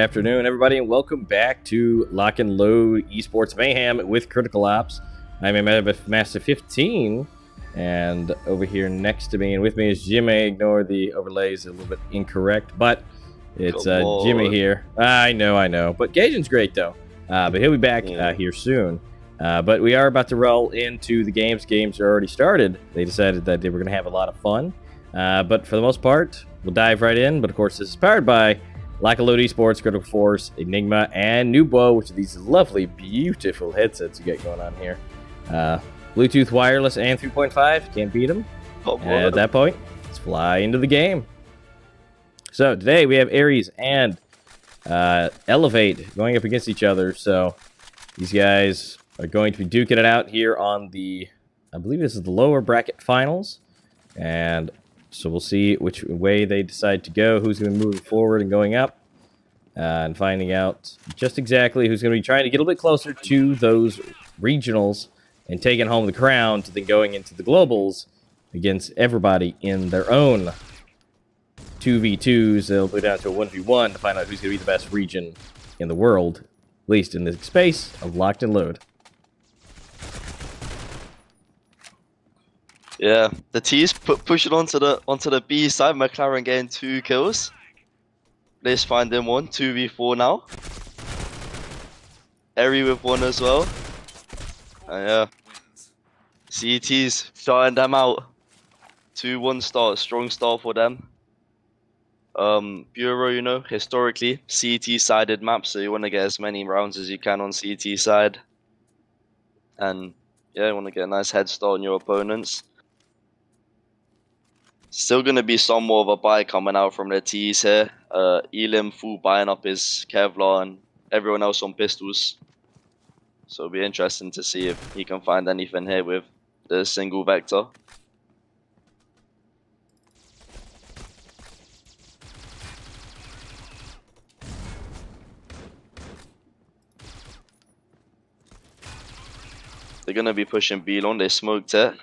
afternoon, everybody, and welcome back to Lock and Load Esports Mayhem with Critical Ops. I'm a Master 15, and over here next to me and with me is Jimmy. Ignore the overlays, a little bit incorrect, but it's Jimmy here. I know, but Gaijin's great though. But he'll be back here soon. But we are about to roll into the games. Games are already started. They decided that they were going to have a lot of fun. But for the most part, we'll dive right in. But of course, this is powered by Lock&LOAD Esports, Critical Force, Enigma, and NUBWO, which are these lovely, beautiful headsets you get going on here. Bluetooth, wireless, and 3.5. Can't beat them. At that point, let's fly into the game. So today we have Ares and Elevate going up against each other. So these guys are going to be duking it out here on the, I believe this is the lower bracket finals. And so we'll see which way they decide to go, who's going to be moving forward and going up, and finding out just exactly who's going to be trying to get a little bit closer to those regionals and taking home the crown to then going into the globals against everybody in their own 2v2s. They'll go down to a 1v1 to find out who's going to be the best region in the world, at least in the space of Locked and Load. Yeah, the T's pushing onto the B side. McLaren getting 2 kills. Let's find him one. 2v4 now. Eri with 1 as well. Yeah. CET's shutting them out. 2-1 start. Strong start for them. Bureau, you know, historically, CET-sided map, so you want to get as many rounds as you can on CET side. And, yeah, you want to get a nice head start on your opponents. Still going to be some more of a buy coming out from the T's here. Elim full buying up his Kevlar and everyone else on pistols. So it'll be interesting to see if he can find anything here with the single vector. They're going to be pushing B long. They smoked it.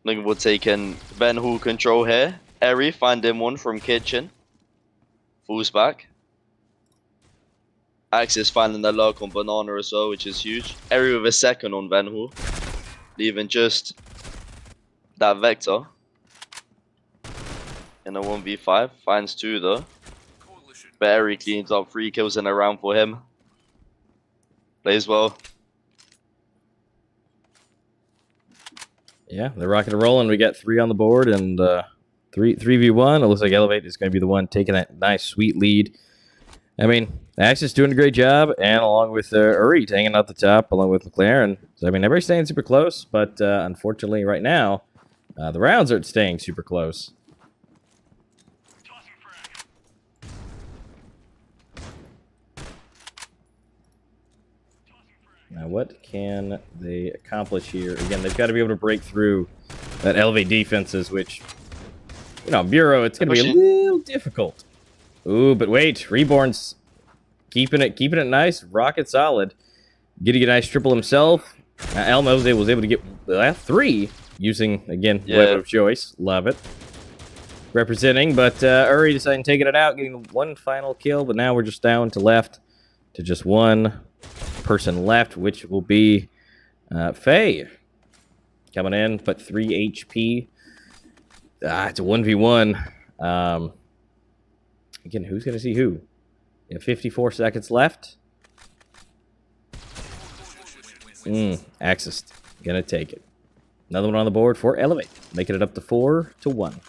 Looking for taking Ben Hall control here. Eri finding one from kitchen. Falls back. Axis finding the lock on Banana as well, which is huge. Eri with a second on Ben Hall. Leaving just that vector. In a 1v5. Finds 2 though. But Eri cleans up 3 kills in a round for him. Plays well. Yeah, they're rocking and rolling. We got 3 on the board and 3v1. It looks like Elevate is going to be the one taking that nice, sweet lead. I mean, Axis doing a great job, and along with Uri hanging out the top, along with McLaren. So, I mean, everybody's staying super close, but unfortunately, right now, the rounds aren't staying super close. Now, what can they accomplish here? Again, they've got to be able to break through that Elevate defenses, which, you know, Bureau, it's going to be a little difficult. Ooh, but wait, Reborn's keeping it nice, rocket solid. Getting a nice triple himself. Elmo was able to get 3 using, again, weapon of choice. Love it. Representing, but Uri deciding taking it out, getting 1 final kill, but now we're just down to just 1 person left, which will be Faye coming in, but 3 HP. It's a 1v1. Again, who's going to see who? 54 seconds left. Axis going to take it. Another one on the board for Elevate, making it up to 4-1.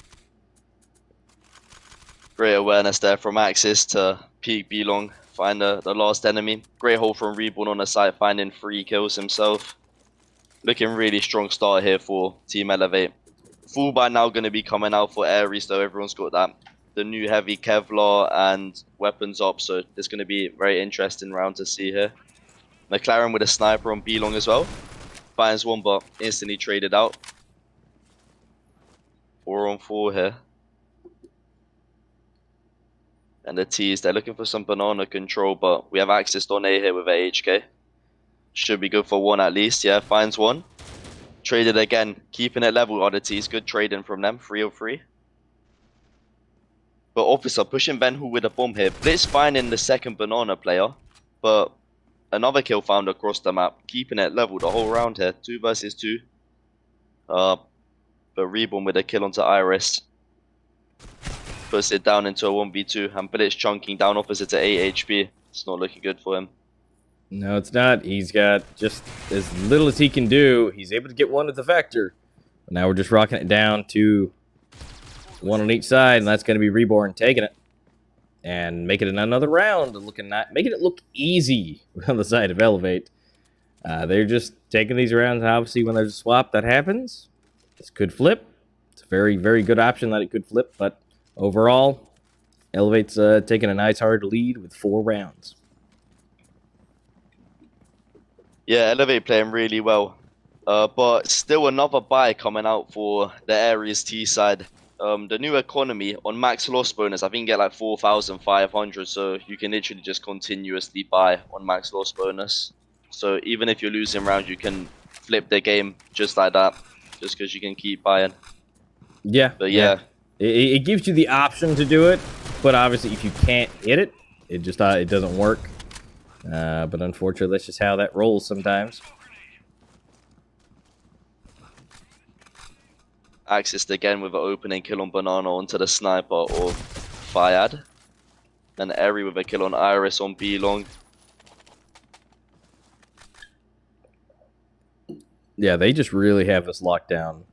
Great awareness there from Axis to peek B long. Find the last enemy. Great hold from Reborn on the side, finding 3 kills himself. Looking really strong start here for Team Elevate. Full buy now going to be coming out for Ares, though. Everyone's got the new heavy Kevlar and weapons up, so it's going to be a very interesting round to see here. McLaren with a sniper on B long as well. Finds one, but instantly traded out. 4-on-4 here. And the T's, they're looking for some banana control, but we have access on A here with AHK. Should be good for 1 at least. Yeah, finds 1. Traded again, keeping it level. Oddities, good trading from them. 303. But Officer pushing Benhu with a bomb here. Blitz finding the second banana player, but another kill found across the map, keeping it level the whole round here. 2 versus 2. But Reborn with a kill onto Iris. Puts it down into a 1v2, and Blitz chunking down opposite to 8 HP. It's not looking good for him. No, it's not. He's got just as little as he can do. He's able to get one with the Vector. But now we're just rocking it down to one on each side, and that's going to be Reborn taking it. And making it another round, making it look easy on the side of Elevate. They're just taking these rounds, and obviously when there's a swap that happens, this could flip. It's a very, very good option that it could flip, but overall, Elevate's taking a nice hard lead with 4 rounds. Yeah, Elevate playing really well. But still another buy coming out for the Ares T side. The new economy on max loss bonus, I think you get like 4,500, so you can literally just continuously buy on max loss bonus. So even if you're losing rounds, you can flip the game just like that, just because you can keep buying. Yeah. But yeah. It gives you the option to do it, but obviously if you can't hit it, it doesn't work. But unfortunately, that's just how that rolls sometimes. Axis again with an opening kill on Banana onto the sniper or Fayad. And Eri with a kill on Iris on B long. Yeah, they just really have this locked down.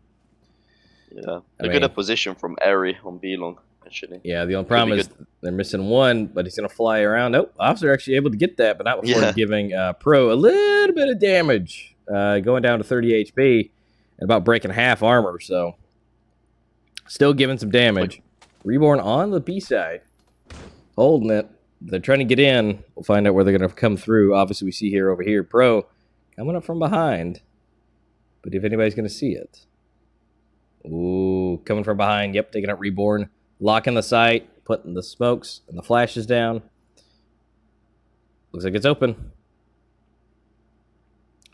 Yeah, a good position from Eri on B long, actually. Yeah, the only problem is they're missing one, but he's going to fly around. Nope, Officer actually able to get that, but not before giving Pro a little bit of damage. Going down to 30 HP and about breaking half armor, so still giving some damage. Reborn on the B side, holding it. They're trying to get in. We'll find out where they're going to come through. Obviously, we see over here, Pro coming up from behind, but if anybody's going to see it. Ooh, coming from behind. Yep, taking out Reborn. Locking the site, putting the smokes and the flashes down. Looks like it's open.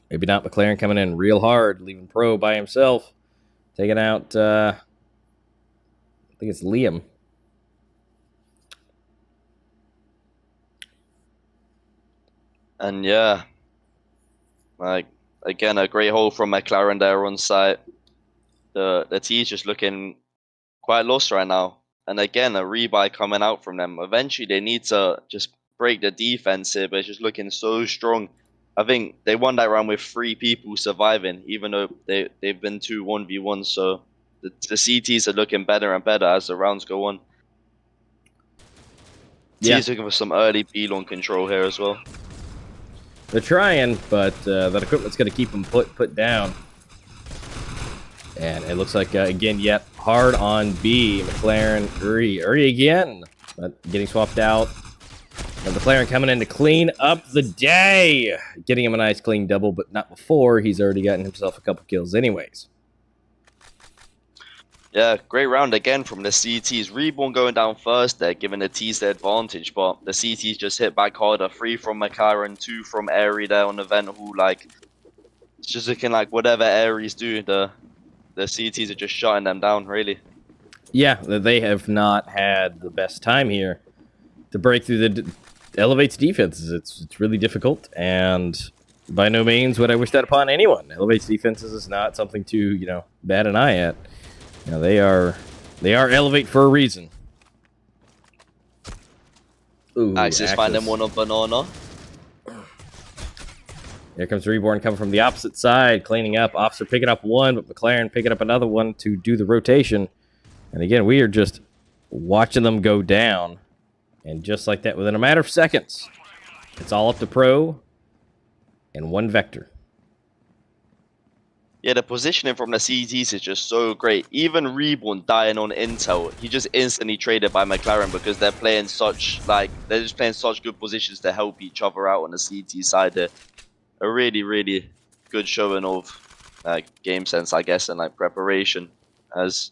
Maybe not. McLaren coming in real hard, leaving Pro by himself. Taking out, I think it's Liam. And yeah, like, again, a great hole from McLaren there on site. The T is just looking quite lost right now. And again, a rebuy coming out from them. Eventually, they need to just break the defense here, but it's just looking so strong. I think they won that round with 3 people surviving, even though they've been 2 1v1. So the CTs are looking better and better as the rounds go on. T's looking for some early B-long control here as well. They're trying, but that equipment's going to keep them put down. And it looks like, again, yet hard on B. McLaren, Uri again, but getting swapped out. And McLaren coming in to clean up the day. Getting him a nice clean double, but not before. He's already gotten himself a couple kills anyways. Yeah, great round again from the CTs. Reborn going down first there, giving the T's the advantage, but the CTs just hit back harder. 3 from McLaren, 2 from Airy there on the vent, who, like, it's just looking like whatever Aries do, the CTs are just shutting them down, really. Yeah, they have not had the best time here to break through the Elevate's defenses. It's really difficult, and by no means would I wish that upon anyone. Elevate's defenses is not something to, bat an eye at. They are Elevate for a reason. Ooh, Axis finding one on Banana. Here comes Reborn coming from the opposite side, cleaning up. Officer picking up one, but McLaren picking up another one to do the rotation. And again, we are just watching them go down. And just like that, within a matter of seconds, it's all up to Pro and 1 Vector. Yeah, the positioning from the CTs is just so great. Even Reborn dying on Intel, he just instantly traded by McLaren because they're just playing such good positions to help each other out on the CT side there. A really, really good showing of game sense, I guess, and preparation. As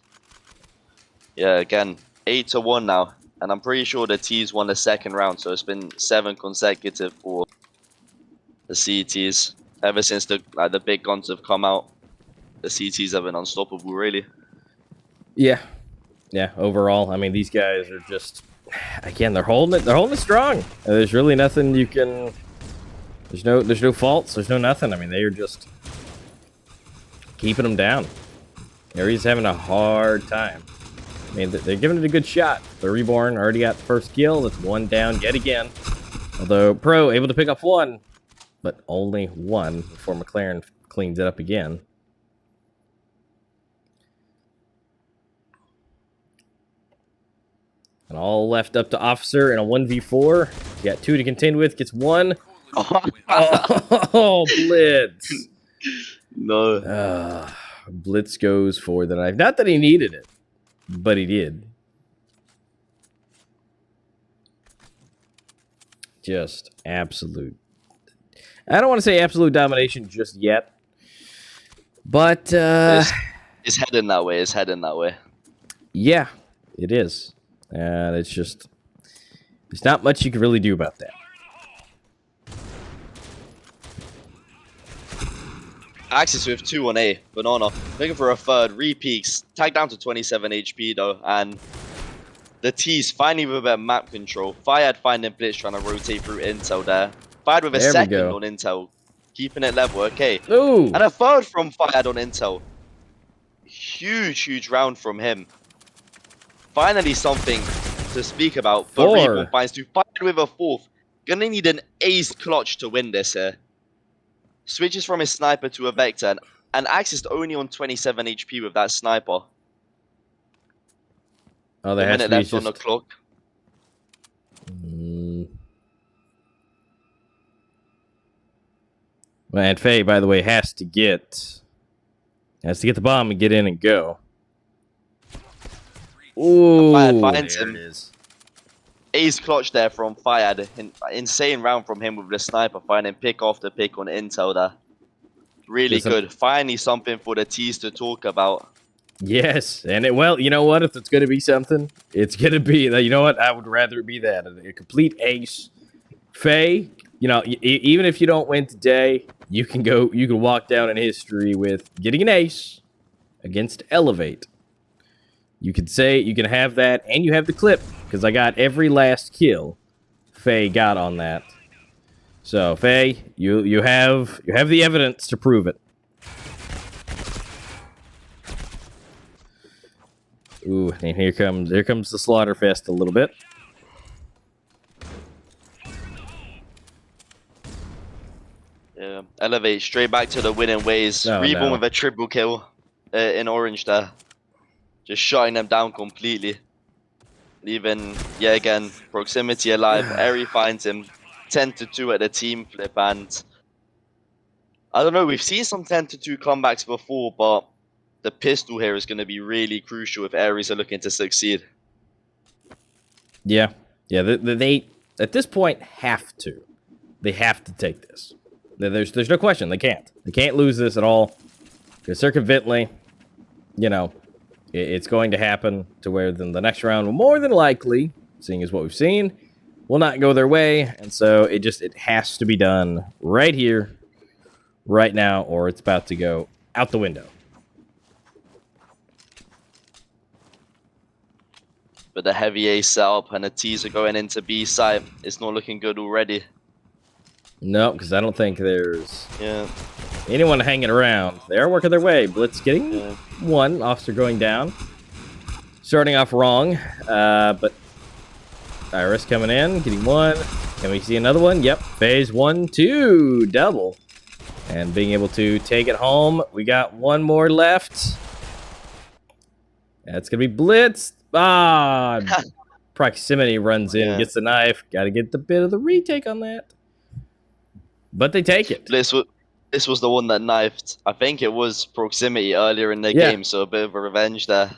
again, 8-1 now, and I'm pretty sure the T's won the second round, so it's been 7 consecutive for the CTs ever since the big guns have come out. the CTs have been unstoppable, really. Yeah. Yeah, overall, I mean, these guys are just, again, they're holding it strong. There's really nothing you can, there's no faults, there's no nothing. I mean, they are just keeping them down. Ares having a hard time. I mean, they're giving it a good shot. The Reborn already got the first kill. That's one down yet again. Although Pro able to pick up one, but only one before McLaren cleans it up again. And all left up to Officer in a 1v4. You got 2 to contend with. Gets 1. Oh, Blitz. No. Blitz goes for the knife. Not that he needed it, but he did. Just absolute. I don't want to say absolute domination just yet, but It's heading that way. It's heading that way. Yeah, it is. And it's just, there's not much you can really do about that. Axis with 2 on A. Banana looking for a third. Re-peaks. Tag down to 27 HP though. And the T's finally with a bit of map control. Fired finding Blitz trying to rotate through Intel there. Fired with a second on Intel. Keeping it level. Okay. Ooh. And a third from Fired on Intel. Huge round from him. Finally something to speak about. But Reborn finds 2. Fired with a 4th. Gonna need an ace clutch to win this here. Switches from his sniper to a Vector, and Axis only on 27 HP with that sniper. Oh, there has to be left on the clock. Well, and Faye, by the way, has to get the bomb and get in and go. Ooh, finds him. Ace clutch there from Fired. Insane round from him with the sniper, finding pick after pick on Intel there. Really good. Finally something for the T's to talk about. Yes, and well, you know what? If it's going to be something, it's going to be that. You know what? I would rather it be that a complete ace. Faye, you know, even if you don't win today, you can walk down in history with getting an ace against Elevate. You can say, you can have that, and you have the clip, because I got every last kill Faye got on that. So, Faye, you have the evidence to prove it. Ooh, and here comes the Slaughterfest a little bit. Yeah, Elevate straight back to the winning ways. Reborn with a triple kill in orange there. Just shutting them down completely. Leaving, yet again, Proximity alive. Eri finds him 10-2 at the team flip. And I don't know, we've seen some 10-2 comebacks before, but the pistol here is going to be really crucial if Ares are looking to succeed. Yeah. Yeah, they at this point have to. They have to take this. There's no question. They can't. They can't lose this at all. Because circumvently, you know, it's going to happen to where then the next round will more than likely, seeing as what we've seen, will not go their way. And so it has to be done right here, right now, or it's about to go out the window. But the heavy A setup and the T's are going into B side. It's not looking good already. No, because I don't think there's anyone hanging around. They are working their way. Blitz getting one. Officer going down. Starting off wrong. But Iris coming in. Getting one. Can we see another one? Yep. Phase 1, 2. Double. And being able to take it home. We got one more left. That's going to be Blitz. Ah! Proximity runs in. Gets the knife. Got to get the bit of the retake on that. But they take it. This was the one that knifed. I think it was Proximity earlier in the game, so a bit of a revenge there.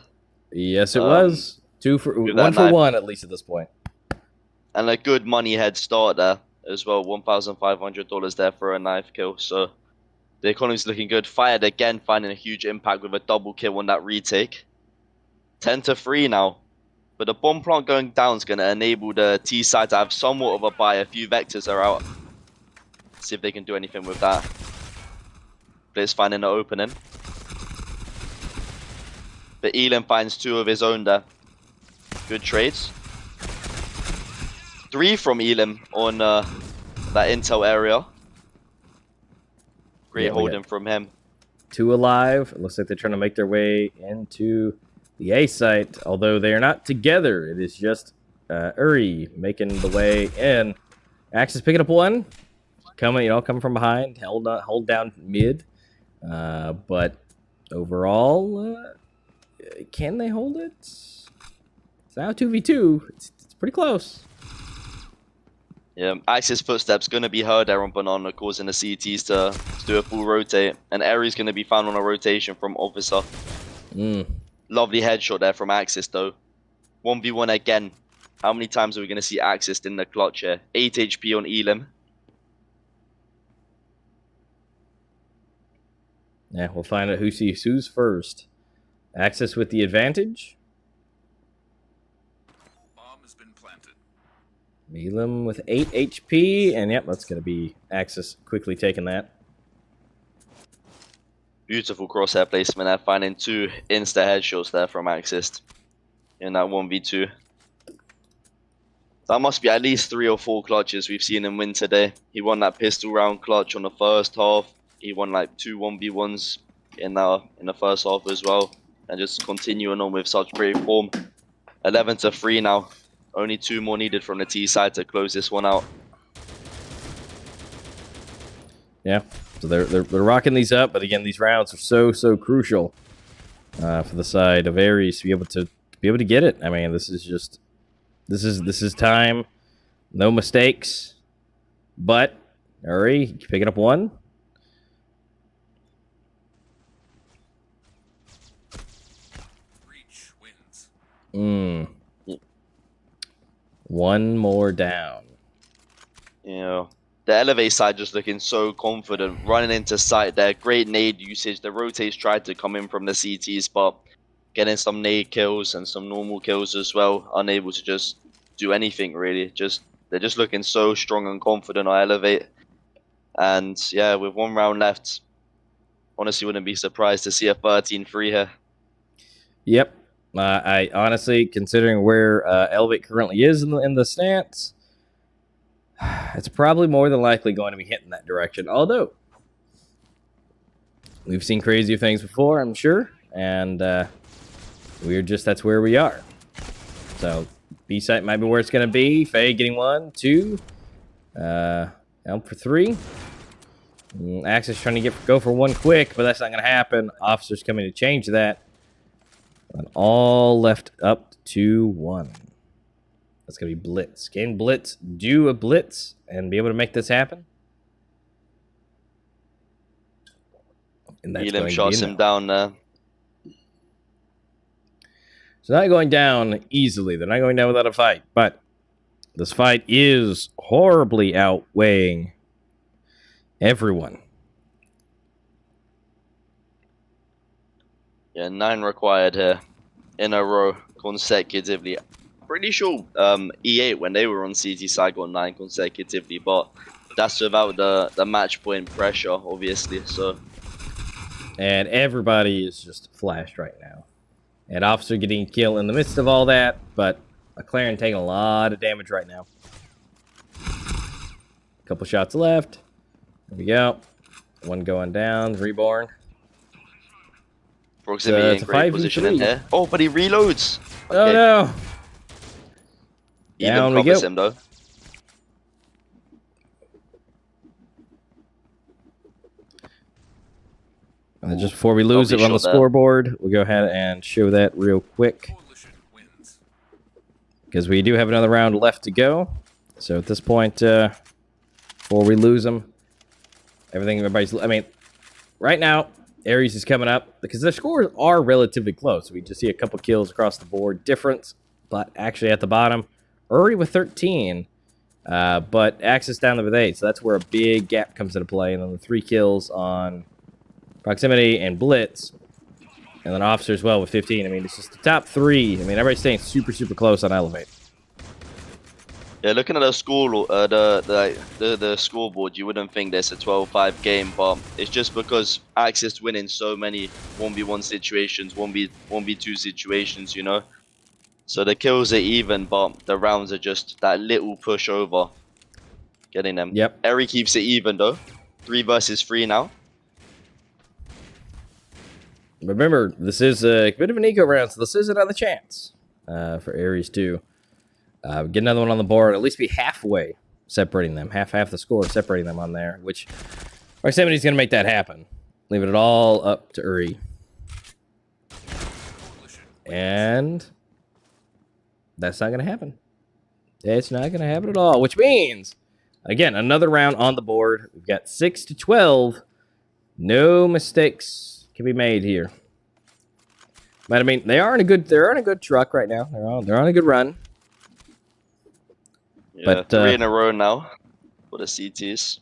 Yes, it was. One for one, at least at this point. And a good money head start there as well. $1,500 there for a knife kill. So the economy's looking good. Fired again, finding a huge impact with a double kill on that retake. 10-3 now. But the bomb plant going down is going to enable the T side to have somewhat of a buy. A few vectors are out. See if they can do anything with that. Blitz finding the opening. But Elam finds 2 of his own there. Good trades. 3 from Elam on that intel area. Great holding from him. 2 alive. It looks like they're trying to make their way into the A site, although they are not together. It is just Uri making the way in. Axis picking up 1. Coming from behind. Hold down mid. But overall, can they hold it? It's now 2v2. It's pretty close. Yeah, Axis footsteps going to be heard there on Banana, causing the CTs to do a full rotate. And Aries going to be found on a rotation from Officer. Lovely headshot there from Axis, though. 1v1 again. How many times are we going to see Axis in the clutch here? 8 HP on Elam. Yeah, we'll find out who sees who's first. Axis with the advantage. Bomb has been planted. Elam with 8 HP, and yep, that's going to be Axis quickly taking that. Beautiful crosshair placement there, finding 2 insta headshots there from Axis in that 1v2. That must be at least 3 or 4 clutches we've seen him win today. He won that pistol round clutch on the first half. He won like 2 1v1s in the first half as well. And just continuing on with such great form. 11-3 now. Only 2 more needed from the T side to close this one out. Yeah, so they're rocking these up, but again, these rounds are so crucial for the side of Aries to be able to get it. I mean, this is time, no mistakes. But Uri picking up 1. Breach wins. 1 more down. You know, the Elevate side just looking so confident, running into sight there. Great nade usage. The rotates tried to come in from the CTs, but getting some nade kills and some normal kills as well. Unable to just do anything really. They're just looking so strong and confident on Elevate. And yeah, with 1 round left, honestly wouldn't be surprised to see a 13-3 here. Yep. I honestly, considering where Elevate currently is in the stance, it's probably more than likely going to be hitting that direction. Although, we've seen crazier things before, I'm sure. And that's where we are. So, B site might be where it's going to be. Faye getting 1, 2. Elm for 3. Axis trying to go for 1 quick, but that's not going to happen. Officer's coming to change that. And all left up to 1. That's going to be Blitz. Can Blitz do a Blitz and be able to make this happen? And that's Elam shots him down there. So not going down easily. They're not going down without a fight. But this fight is horribly outweighing everyone. Yeah, 9 required here in a row consecutively. Pretty sure E8 when they were on CT side got 9 consecutively, but that's without the match point pressure, obviously. So, and everybody is just flashed right now. And Officer getting a kill in the midst of all that, but McLaren taking a lot of damage right now. Couple shots left. There we go. 1 going down. Reborn. Proximity in great position in here. Oh, but he reloads. Okay. Oh no! Even covers him though. And just before we lose it on the scoreboard, we'll go ahead and show that real quick. Because we do have another round left to go. So at this point, before we lose them, right now, Aries is coming up because their scores are relatively close. We just see a couple kills across the board difference, but actually at the bottom, Uri with 13, but Axis down there with 8. So that's where a big gap comes into play. And then the 3 kills on Proximity and Blitz, and then Officer as well with 15. I mean, it's just the top 3. I mean, everybody's staying super close on Elevate. Yeah, looking at the score, the scoreboard, you wouldn't think there's a 12-5 game, but it's just because Axis winning so many 1v1 situations, 1v2 situations, you know. So the kills are even, but the rounds are just that little push over, getting them. Yep. Eri keeps it even though, 3 versus 3 now. Remember, this is a bit of an eco round, so this is another chance for Ares too. Get another one on the board, at least be halfway separating them, half the score separating them on there, which Proximity's going to make that happen. Leave it all up to Uri. And that's not going to happen. It's not going to happen at all, which means, again, another round on the board. We've got 6 to 12. No mistakes can be made here. But I mean, they're on a good truck right now. They're on a good run. Yeah, but 3 in a row now for the CTs.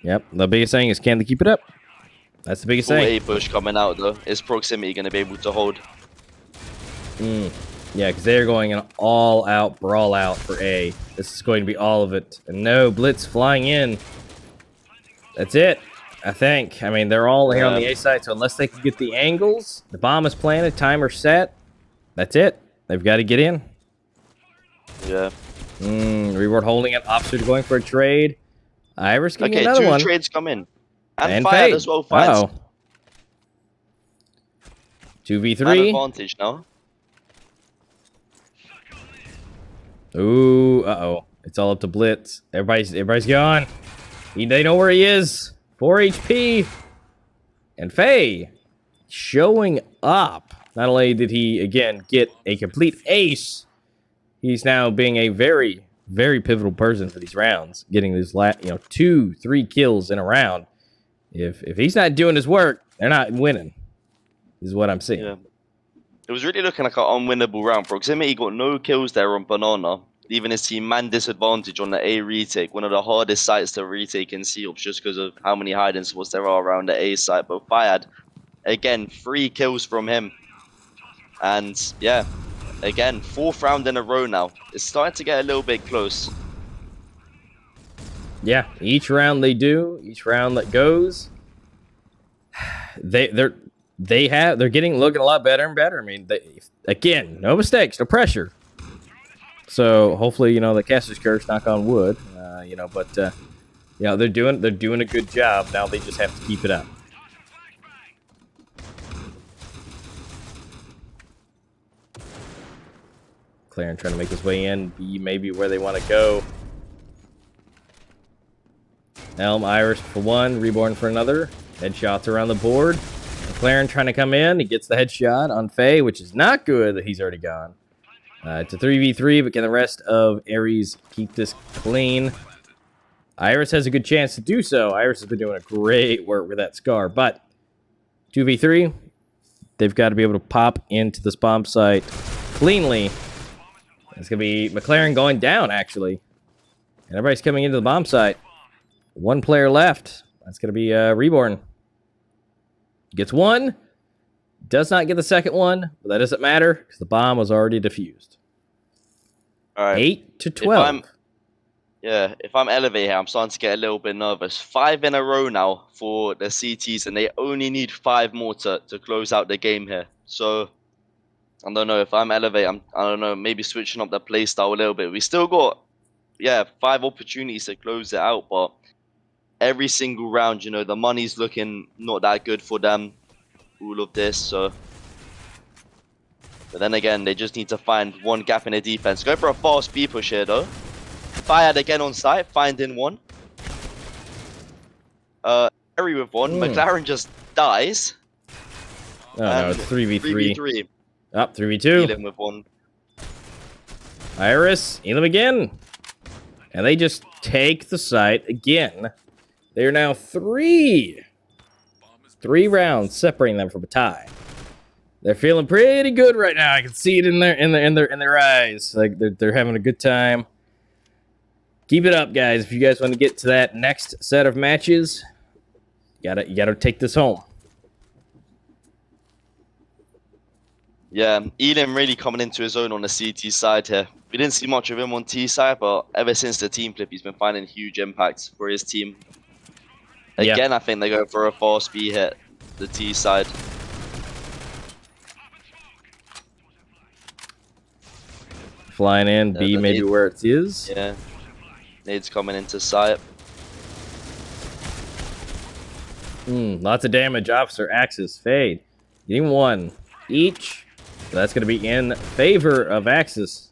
Yep, the biggest thing is, can they keep it up? That's the biggest Full thing. A push coming out though. Is Proximity going to be able to hold? Yeah, because they're going an all-out brawl out for A. This is going to be all of it. And no, Blitz flying in. That's it, I think. I mean, they're all here on the A side, so unless they can get the angles, the bomb is planted, timer set, that's it. They've got to get in. Yeah. Reward holding it, Officer going for a trade. Iris getting another two one. trades come in. And Fade Fired as well, finds. Uh-oh. 2v3. An advantage now. Ooh, uh-oh. It's all up to Blitz. Everybody's gone. They know where he is. 4 HP. And Faye showing up. Not only did he, again, get a complete ace, he's now being a very, very pivotal person for these rounds. Getting these 2-3 kills in a round. If he's not doing his work, they're not winning. Is what I'm seeing. Yeah. It was really looking like an unwinnable round. Proximity got no kills there on Banana, leaving his team man disadvantage on the A retake, one of the hardest sites to retake in Seops just because of how many hiding spots there are around the A site. But Fired, again, 3 kills from him. And yeah, again, 4th round in a row now. It's starting to get a little bit close. Yeah, each round they do, each round that goes, they're looking a lot better and better. I mean, again, no mistakes, no pressure. So hopefully, the caster's curse, knock on wood, they're doing a good job. Now they just have to keep it up. McLaren trying to make his way in, be maybe where they want to go. Elm, Iris for one, Reborn for another. Headshots around the board. McLaren trying to come in. He gets the headshot on Faye, which is not good that he's already gone. It's a 3v3, but can the rest of Ares keep this clean? Iris has a good chance to do so. Iris has been doing a great work with that Scar, but 2v3, they've got to be able to pop into this bomb site cleanly. It's going to be McLaren going down, actually. And everybody's coming into the bomb site. 1 player left. That's going to be Reborn. Gets 1. Does not get the second one, but that doesn't matter because the bomb was already defused. All right. 8 to 12. If I'm Elevate here, I'm starting to get a little bit nervous. 5 in a row now for the CTs, and they only need 5 more to close out the game here. So, I don't know. If I'm Elevate, I don't know, maybe switching up the playstyle a little bit. We still got, 5 opportunities to close it out, but every single round, the money's looking not that good for them. All of this, so. But then again, they just need to find one gap in the defense. Go for a fast B push here, though. Fired again on site, finding one. Eri with one. McLaren just dies. Oh, no, it's 3v3. 3v3. Up, 3v2. Elam with one. Iris, Elam again. And they just take the site again. They are now 3 rounds separating them from a tie. They're feeling pretty good right now. I can see it in their eyes. Like they're having a good time. Keep it up, guys. If you guys want to get to that next set of matches, you gotta take this home. Yeah, Elam really coming into his own on the CT side here. We didn't see much of him on T side, but ever since the team flip, he's been finding huge impacts for his team. Again, I think they go for a fast B hit, the T side. Flying in, B maybe where it is. Yeah, nades coming into sight. Lots of damage. Officer, Axis, Fade. Getting one each. So that's going to be in favor of Axis.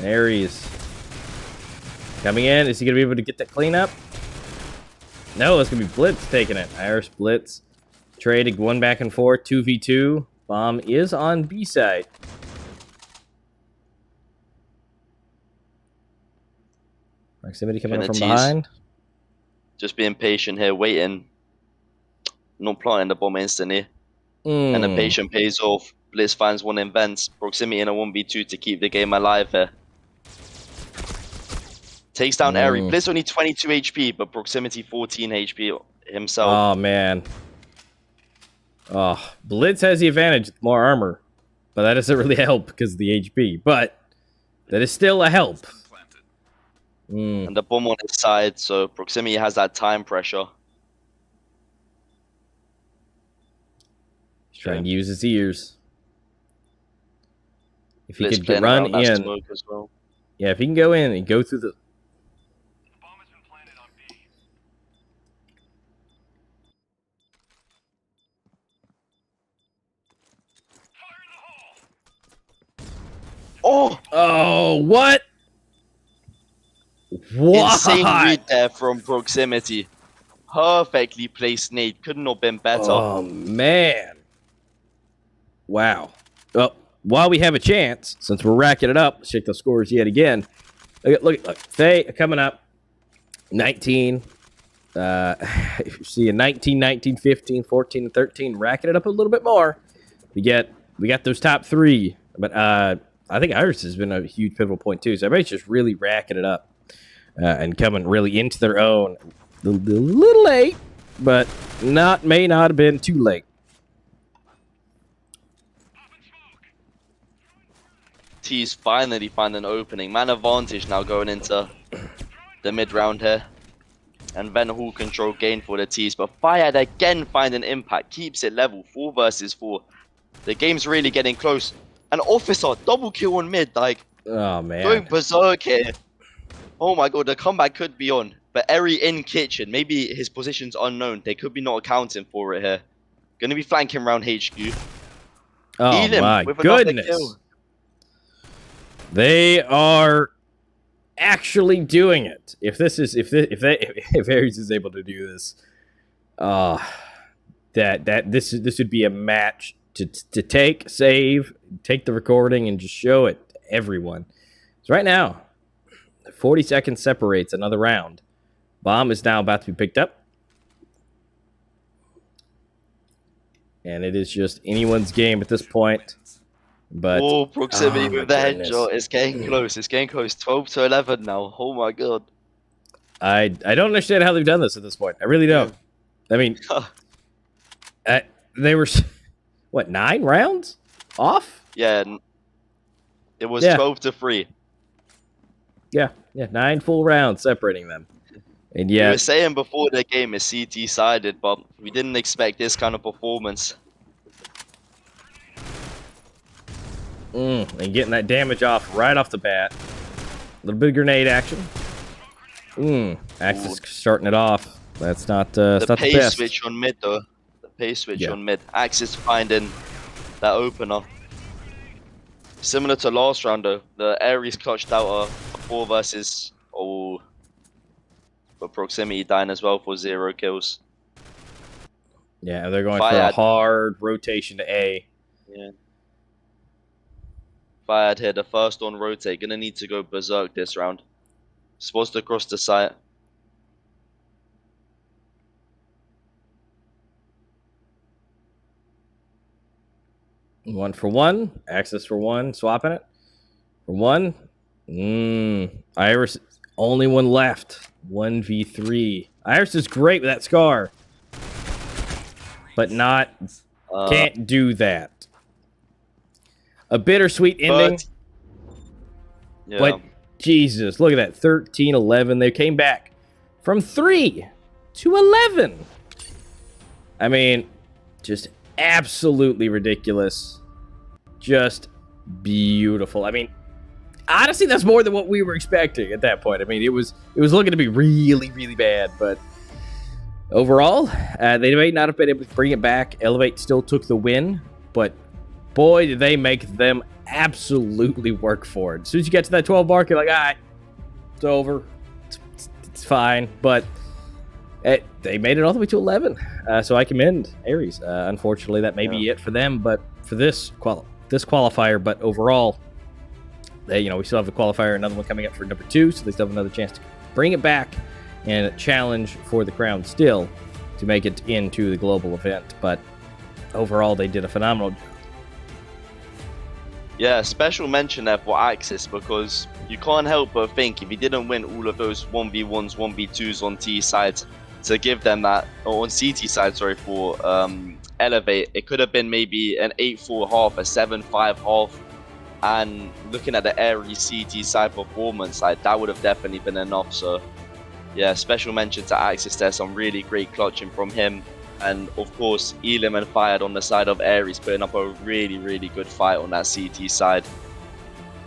Ares coming in. Is he going to be able to get that cleanup? No, it's going to be Blitz taking it. Irish Blitz. Trading one back and forth. 2v2. Bomb is on B side. Proximity coming up from behind. Just being patient here, waiting. Not planting the bomb instantly. And the patient pays off. Blitz finds one in vents. Proximity in a 1v2 to keep the game alive here. Takes down Airy. Blitz only 22 HP, but Proximity 14 HP himself. Oh, man. Oh, Blitz has the advantage with more armor. But that doesn't really help because of the HP. But that is still a help. And the bomb on his side, so Proximity has that time pressure. He's trying to use his ears. If he Blitz could run in. Well. Yeah, if he can go in and go through the... Bomb has been planted on B. Oh! Oh, what? What? Insane read there from Proximity. Perfectly placed nade. Couldn't have been better. Oh, man. Wow. Well, while we have a chance, since we're racking it up, let's check the scores yet again. Look. Faye coming up. 19. See a 19, 19, 15, 14, and 13. Racking it up a little bit more. We got those top three. But I think Iris has been a huge pivotal point, too. So everybody's just really racking it up. And coming really into their own. A little late, but may not have been too late. T's finally find an opening. Man advantage now going into the mid round here. And Van Hall control gain for the T's. But Fired again finding impact. Keeps it level. 4 versus 4. The game's really getting close. An Officer double kill on mid. Like, oh, man. Going berserk here. Oh my god, the comeback could be on. But Eri in kitchen, maybe his position's unknown. They could be not accounting for it here. Gonna be flanking around HQ. Oh my goodness. They are actually doing it. If Ares is able to do this, this would be a match to take, save, take the recording, and just show it to everyone. So right now, 40 seconds separates another round. Bomb is now about to be picked up. And it is just anyone's game at this point. But Proximity with the headshot. It's getting close. It's getting close. 12 to 11 now. Oh my god. I don't understand how they've done this at this point. I really don't. I mean, they were, what, 9 rounds off? Yeah. It was 12 to 3. Yeah, 9 full rounds separating them. And We were saying before the game is CT sided, but we didn't expect this kind of performance. And getting that damage off right off the bat. A little bit of grenade action. Axis starting it off. That's not the pace switch on mid though. The pace switch on mid. Axis finding that opener. Similar to last round though, the Ares clutched out a 4 versus but Proximity dying as well for 0 kills. Yeah, they're going for a hard rotation to A. Yeah. Fired here, the first on rotate. Gonna need to go berserk this round. Supposed to cross the site. One for one. Access for one. Swapping it. For one. Iris, only one left. 1v3. Iris is great with that scar. But can't do that. a bittersweet ending. Yeah. But Jesus, look at that, 13-11. They came back from 3 to 11. I mean, just absolutely ridiculous. Just beautiful. I mean, honestly, that's more than what we were expecting at that point. I mean, it was looking to be really, really bad, but overall, they may not have been able to bring it back. Elevate still took the win, but boy, did they make them absolutely work for it. As soon as you get to that 12 mark, you're like, all right, it's over. It's fine. But they made it all the way to 11. So I commend Aries. Unfortunately, that may be it for them, but for this qualifier. But overall, we still have the qualifier, another one coming up for number 2, so they still have another chance to bring it back and challenge for the crown still to make it into the global event. But overall, they did a phenomenal job. Yeah, special mention there for Axis, because you can't help but think if he didn't win all of those 1v1s, 1v2s on T sides to give them that, or on CT side, sorry, for Elevate, it could have been maybe an 8-4 half, a 7-5 half. And looking at the Aries CT side performance, that would have definitely been enough. So yeah, special mention to Axis there, some really great clutching from him. And of course, Elim and Fired on the side of Aries, putting up a really, really good fight on that CT side.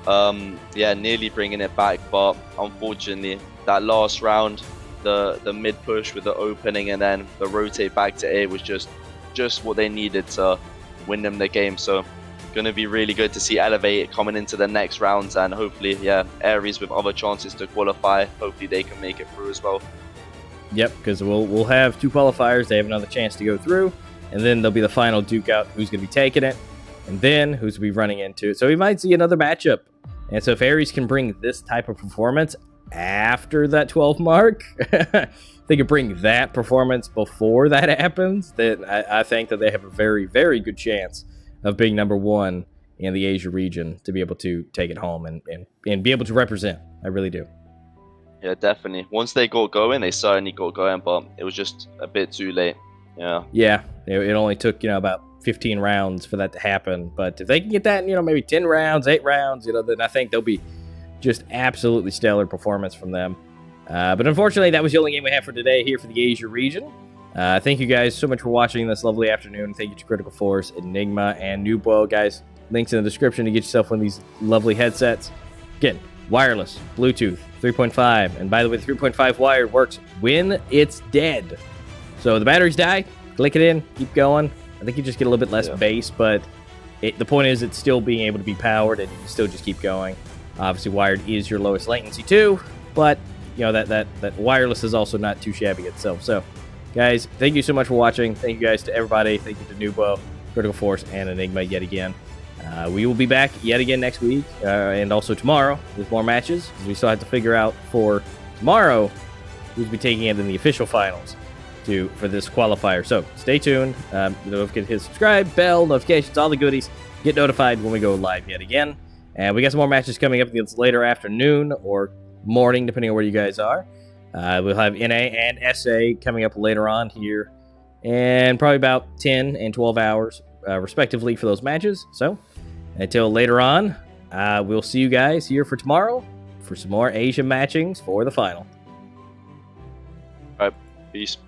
Yeah, nearly bringing it back, but unfortunately, that last round, the mid push with the opening and then the rotate back to A was just what they needed to win them the game. So going to be really good to see Elevate coming into the next rounds, and hopefully, yeah, Aries with other chances to qualify. Hopefully they can make it through as well. Yep, because we'll have 2 qualifiers. They have another chance to go through, and then there'll be the final duke out, who's going to be taking it, and then who's going to be running into it. So we might see another matchup. And so if Aries can bring this type of performance after that 12 mark, they can bring that performance before that happens, then I think that they have a very, very good chance of being number 1 in the Asia region to be able to take it home and be able to represent. I really do. Yeah, definitely. Once they got going, they certainly got going, but it was just a bit too late. Yeah. Yeah, it only took, about 15 rounds for that to happen. But if they can get that in, maybe 10 rounds, 8 rounds, then I think there'll be just absolutely stellar performance from them. But unfortunately, that was the only game we have for today here for the Asia region. Thank you guys so much for watching this lovely afternoon. Thank you to Critical Force, Enigma, and NUBWO. Guys, links in the description to get yourself one of these lovely headsets. Again, wireless, Bluetooth, 3.5. And by the way, the 3.5 wire works when it's dead. So the batteries die, click it in, keep going. I think you just get a little bit less bass, but the point is it's still being able to be powered and you can still just keep going. Obviously, wired is your lowest latency too, but that wireless is also not too shabby itself. So guys, thank you so much for watching. Thank you guys to everybody. Thank you to NUBWO, Critical Force, and Enigma yet again. We will be back yet again next week and also tomorrow with more matches, because we still have to figure out for tomorrow who's be taking it in the official finals for this qualifier. So stay tuned. Don't forget to hit subscribe, bell, notifications, all the goodies. Get notified when we go live yet again. And we got some more matches coming up this later afternoon or morning, depending on where you guys are. We'll have NA and SA coming up later on here, and probably about 10 and 12 hours, respectively, for those matches. So, until later on, we'll see you guys here for tomorrow for some more Asia matchings for the final. All right, peace.